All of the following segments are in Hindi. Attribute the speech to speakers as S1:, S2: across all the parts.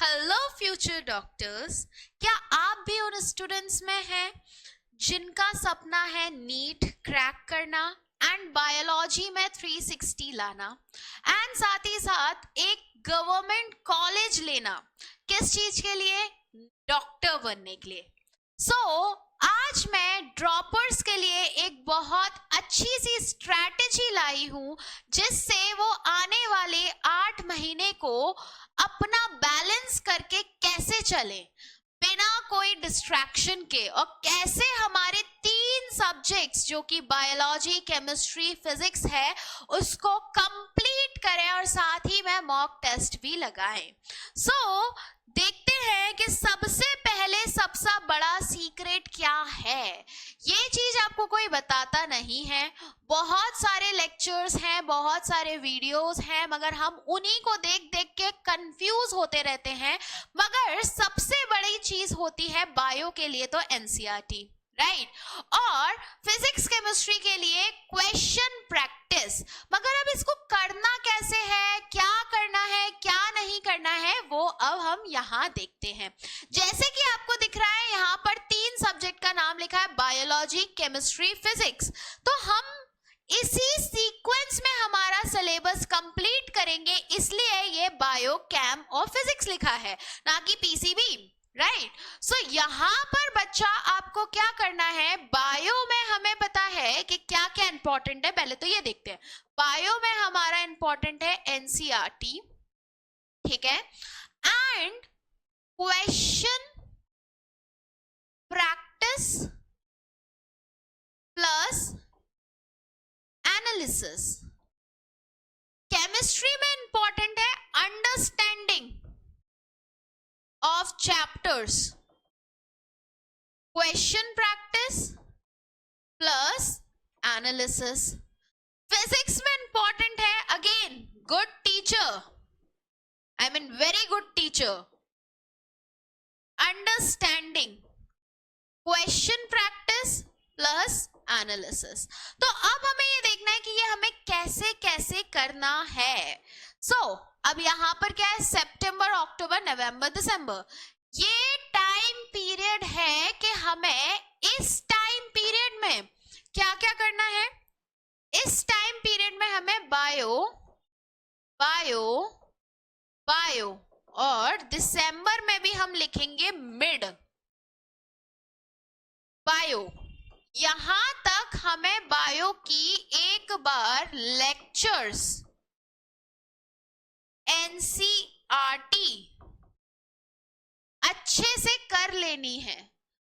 S1: हेलो फ्यूचर डॉक्टर्स, क्या आप भी उन स्टूडेंट्स में हैं जिनका सपना है नीट क्रैक करना एंड बायोलॉजी में 360 लाना एंड साथ ही साथ एक गवर्नमेंट कॉलेज लेना? किस चीज के लिए? डॉक्टर बनने के लिए। आज मैं ड्रॉपर्स के लिए एक बहुत अच्छी सी स्ट्रैटेजी लाई हूं जिससे वो आने वाले 8 महीने को अपना बैलेंस करके कैसे चले बिना कोई डिस्ट्रैक्शन के, और कैसे हमारे 3 सब्जेक्ट्स जो कि बायोलॉजी, केमिस्ट्री, फिजिक्स है उसको कंप्लीट करें और साथ ही में मॉक टेस्ट भी लगाएं। देखते हैं कि सबसे पहले सबसे बड़ा सीक्रेट क्या है। ये चीज आपको कोई बताता नहीं है। बहुत सारे लेक्चर्स हैं, बहुत सारे वीडियोस हैं, मगर हम उन्हीं को देख देख के कंफ्यूज होते रहते हैं। मगर सबसे बड़ी चीज होती है बायो के लिए तो एनसीईआरटी, राइट, और फिजिक्स केमिस्ट्री के लिए क्वेश्चन प्रैक्टिस। मगर अब इसको करना कैसे है, क्या करना है, क्या नहीं करना है, वो अब हम यहाँ देखते हैं। जैसे कि आपको दिख रहा है यहाँ पर 3 सब्जेक्ट का नाम लिखा है, बायोलॉजी, केमिस्ट्री, फिजिक्स। तो हम इसी सीक्वेंस में हमारा सिलेबस कंप्लीट करेंगे, इसलिए ये बायो, कैम और फिजिक्स लिखा है, ना कि पीसीबी, राइट। यहाँ पर बच्चा आपको क्या करना है, बायो में हमें पता है कि क्या क्या इंपॉर्टेंट है। पहले तो ये देखते हैं, बायो में हमारा इंपॉर्टेंट है एनसीईआरटी, ठीक है, and question practice plus analysis. Chemistry में इंपॉर्टेंट है understanding of chapters, question practice plus analysis. Physics में इंपॉर्टेंट है again good teacher, I mean very good teacher, understanding, question practice plus analysis. तो अब हमें ये देखना है कि ये हमें कैसे कैसे करना है। अब यहां पर क्या है, सितंबर, अक्टूबर, नवंबर, दिसंबर, ये टाइम पीरियड है कि हमें इस टाइम पीरियड में क्या क्या करना है। इस टाइम पीरियड में हमें बायो बायो बायो, और दिसंबर में भी हम लिखेंगे मिड बायो। यहां तक हमें बायो की एक बार लेक्चर्स, एनसीईआरटी अच्छे से कर लेनी है।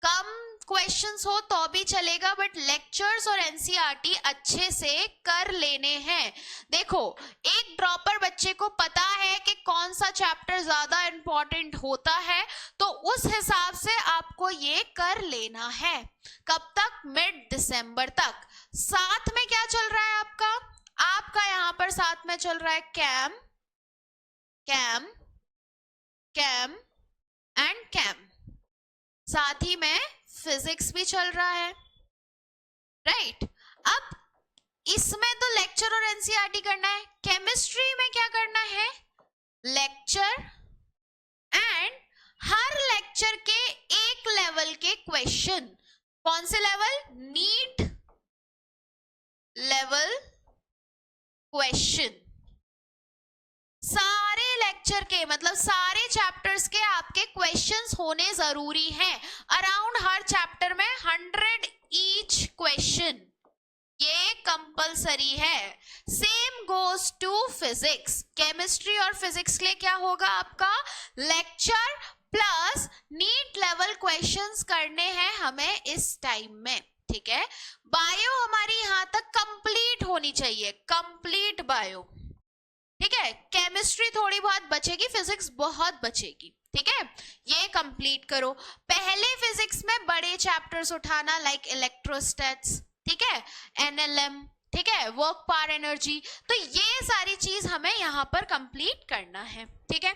S1: कम क्वेश्चंस हो तो भी चलेगा, बट लेक्चर्स और एनसीईआरटी अच्छे से कर लेने हैं। देखो, एक ड्रॉपर बच्चे को पता है कि कौन सा चैप्टर ज्यादा इंपॉर्टेंट होता है, तो उस हिसाब से आपको ये कर लेना है। कब तक? मिड दिसंबर तक। साथ में क्या चल रहा है आपका यहाँ पर साथ में चल रहा है cam cam cam and cam, साथ ही में फिजिक्स भी चल रहा है, राइट। अब इसमें तो लेक्चर और एनसीईआरटी करना है। केमिस्ट्री में क्या करना है, लेक्चर एंड हर लेक्चर के एक लेवल के क्वेश्चन। कौन से लेवल? NEET level question. सारे लेक्चर के, मतलब सारे चैप्टर्स के आपके क्वेश्चंस होने जरूरी हैं। अराउंड हर चैप्टर में 100 ईच क्वेश्चन, ये कंपलसरी है। Same goes to physics. Chemistry और फिजिक्स के लिए क्या होगा आपका, lecture plus NEET level questions करने हैं हमें इस टाइम में, ठीक है। बायो हमारी यहां तक कंप्लीट होनी चाहिए, कंप्लीट बायो, ठीक है। केमिस्ट्री थोड़ी बहुत बचेगी, फिजिक्स बहुत बचेगी, ठीक है। ये कंप्लीट करो। पहले फिजिक्स में बड़े चैप्टर्स उठाना, लाइक इलेक्ट्रोस्टैट्स, ठीक है, एनएलएम, ठीक है, वर्क पावर एनर्जी। तो ये सारी चीज हमें यहाँ पर कंप्लीट करना है, ठीक है।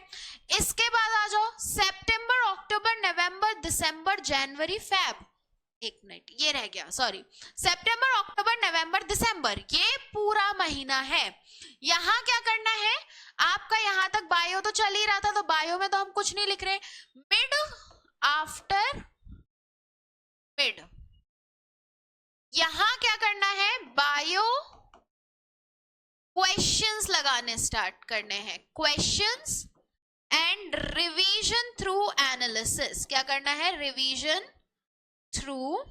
S1: इसके बाद आ जाओ सितंबर, अक्टूबर, नवंबर, दिसंबर, जनवरी, फेब। एक मिनट, ये रह गया, सॉरी। सितंबर, अक्टूबर, नवंबर, दिसंबर, ये पूरा महीना है। यहां क्या करना है, आपका यहां तक बायो तो चल ही रहा था, तो बायो में तो हम कुछ नहीं लिख रहे. Mid, after, mid. यहां क्या करना है, बायो क्वेश्चंस लगाने स्टार्ट करने हैं. Questions and revision through analysis. क्या करना है, रिवीजन थ्रू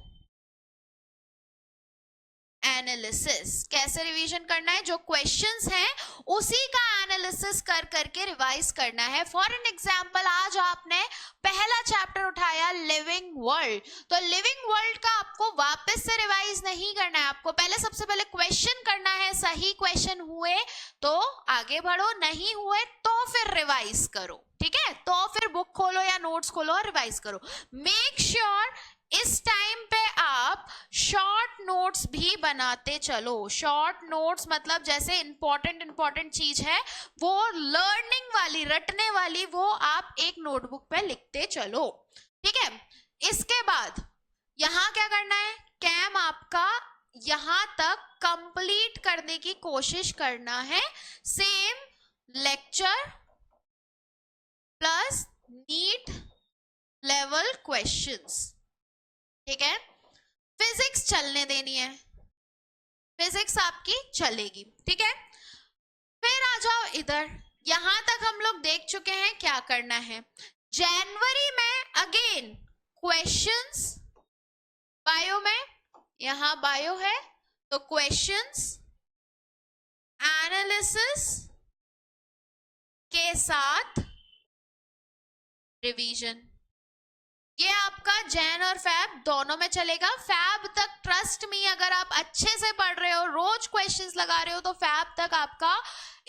S1: एनालिसिस. कैसे रिवीजन करना है, जो क्वेश्चंस हैं उसी का एनालिसिस कर करके रिवाइज करना है. फॉर एन एग्जांपल, आज आपने पहला चैप्टर उठाया लिविंग वर्ल्ड, तो लिविंग वर्ल्ड का आपको वापस से रिवाइज नहीं करना है. आपको पहले सबसे पहले क्वेश्चन करना है. सही क्वेश्चन हुए तो आगे बढ़ो, नहीं हुए तो फिर रिवाइज करो. ठीक है, तो फिर बुक खोलो या नोट्स खोलो और रिवाइज करो. मेक श्योर इस टाइम पे आप शॉर्ट नोट्स भी बनाते चलो. शॉर्ट नोट्स मतलब जैसे इंपॉर्टेंट चीज है वो लर्निंग वाली, रटने वाली, वो आप एक नोटबुक पे लिखते चलो. ठीक है, इसके बाद यहां क्या करना है, कैम आपका यहां तक कंप्लीट करने की कोशिश करना है. Same lecture plus NEET level questions. ठीक है, फिजिक्स चलने देनी है, फिजिक्स आपकी चलेगी. ठीक है, फिर आ जाओ इधर. यहां तक हम लोग देख चुके हैं क्या करना है. जनवरी में अगेन क्वेश्चंस, बायो में, यहां बायो है तो क्वेश्चंस, एनालिसिस के साथ रिवीजन. ये आपका जैन और फैब दोनों में चलेगा. फैब तक ट्रस्ट मी, अगर आप अच्छे से पढ़ रहे हो, रोज क्वेश्चंस लगा रहे हो, तो फैब तक आपका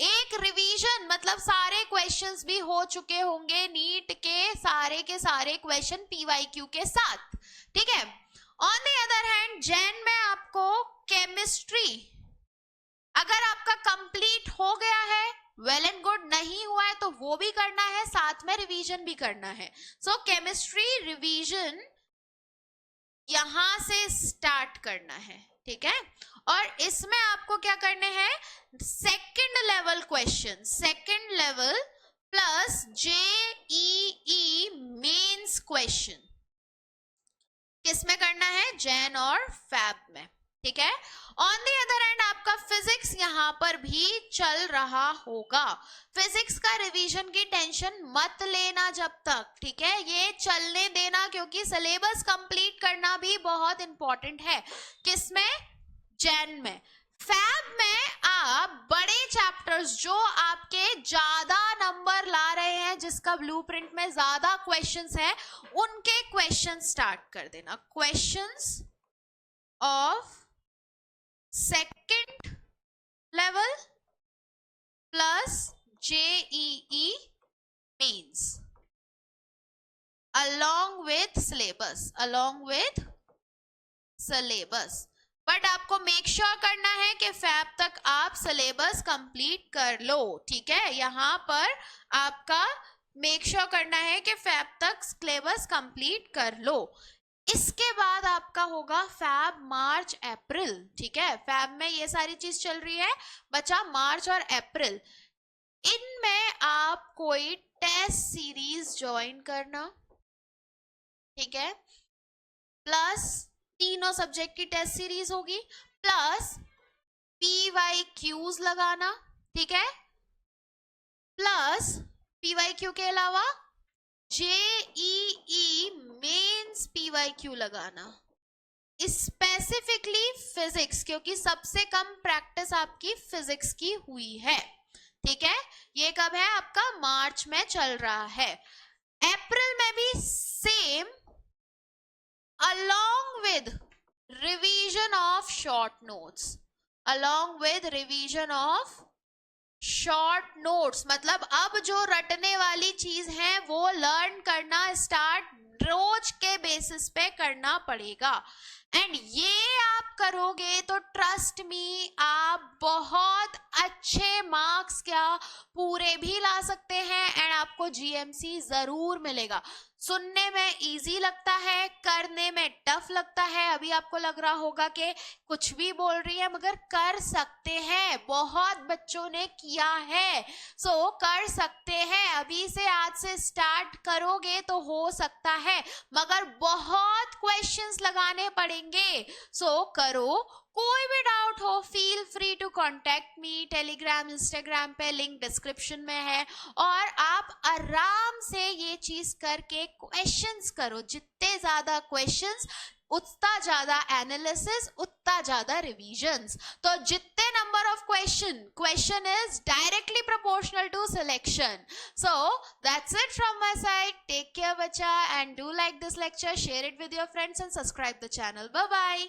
S1: एक रिवीजन मतलब सारे क्वेश्चंस भी हो चुके होंगे नीट के सारे क्वेश्चन पीवाईक्यू के साथ. ठीक है, on the other hand Jain में आपको केमिस्ट्री अगर आपका कंप्लीट हो गया है, वेल एंड गुड. नहीं हुआ है तो वो भी करना है, साथ में रिवीजन भी करना है. सो केमिस्ट्री रिवीजन यहां से स्टार्ट करना है. ठीक है, और इसमें आपको क्या करने हैं, second level question, second level plus JEE mains question किसमें करना है, जैन और फैब में. ठीक है, ऑन द अदर एंड आपका फिजिक्स यहां पर भी चल रहा होगा. फिजिक्स का रिवीजन की टेंशन मत लेना जब तक. ठीक है, ये चलने देना, क्योंकि सिलेबस कंप्लीट करना भी बहुत इंपॉर्टेंट है. किसमें, जैन में. फैब में आप बड़े चैप्टर्स जो आपके ज्यादा नंबर ला रहे हैं, जिसका ब्लूप्रिंट में ज्यादा क्वेश्चंस है, उनके क्वेश्चन स्टार्ट कर देना. Questions of second level plus JEE mains along with syllabus. But आपको मेक श्योर करना है कि फैब तक आप सिलेबस कंप्लीट कर लो. ठीक है, यहां पर आपका मेक श्योर करना है कि फैब तक सिलेबस कंप्लीट कर लो. इसके बाद आपका होगा फैब, मार्च, अप्रैल. ठीक है, फैब में ये सारी चीज चल रही है, बचा मार्च और अप्रैल. इनमें आप कोई टेस्ट सीरीज ज्वाइन करना. ठीक है, प्लस तीनों सब्जेक्ट की टेस्ट सीरीज होगी, प्लस पीवाईक्यूज लगाना. ठीक है, प्लस पीवाईक्यू के अलावा जेईई मेंस पीवाईक्यू लगाना. स्पेसिफिकली फिजिक्स, क्योंकि सबसे कम प्रैक्टिस आपकी फिजिक्स की हुई है. ठीक है, ये कब है आपका, मार्च में चल रहा है. अप्रैल में भी same, along with revision of short notes, मतलब अब जो रटने वाली चीज है वो लर्न करना स्टार्ट रोज के बेसिस पे करना पड़ेगा. एंड ये आप करोगे तो ट्रस्ट मी, आप बहुत अच्छे मार्क्स क्या पूरे भी ला सकते हैं एंड आपको जीएमसी जरूर मिलेगा। सुनने में इजी लगता है, करने में टफ लगता है। अभी आपको लग रहा होगा कि कुछ भी बोल रही है, मगर कर सकते हैं, बहुत बच्चों ने किया है। सो कर सकते हैं, अभी से आज से स्टार्ट करोगे तो हो सकता है, मगर बहुत क्वेश्चंस लगाने पड़ेंगे। सो करो। कोई भी डाउट हो feel free to contact me, Telegram Instagram पे लिंक डिस्क्रिप्शन में है। और आप आराम से ये चीज करके क्वेश्चंस करो, जितने ज्यादा क्वेश्चंस उतना ज्यादा एनालिसिस, उतना ज्यादा रिवीजन्स। तो जितने number of question is directly proportional to selection. So that's it from my side. Take care बच्चा and do like this lecture, share it with your friends and subscribe the channel. Bye bye.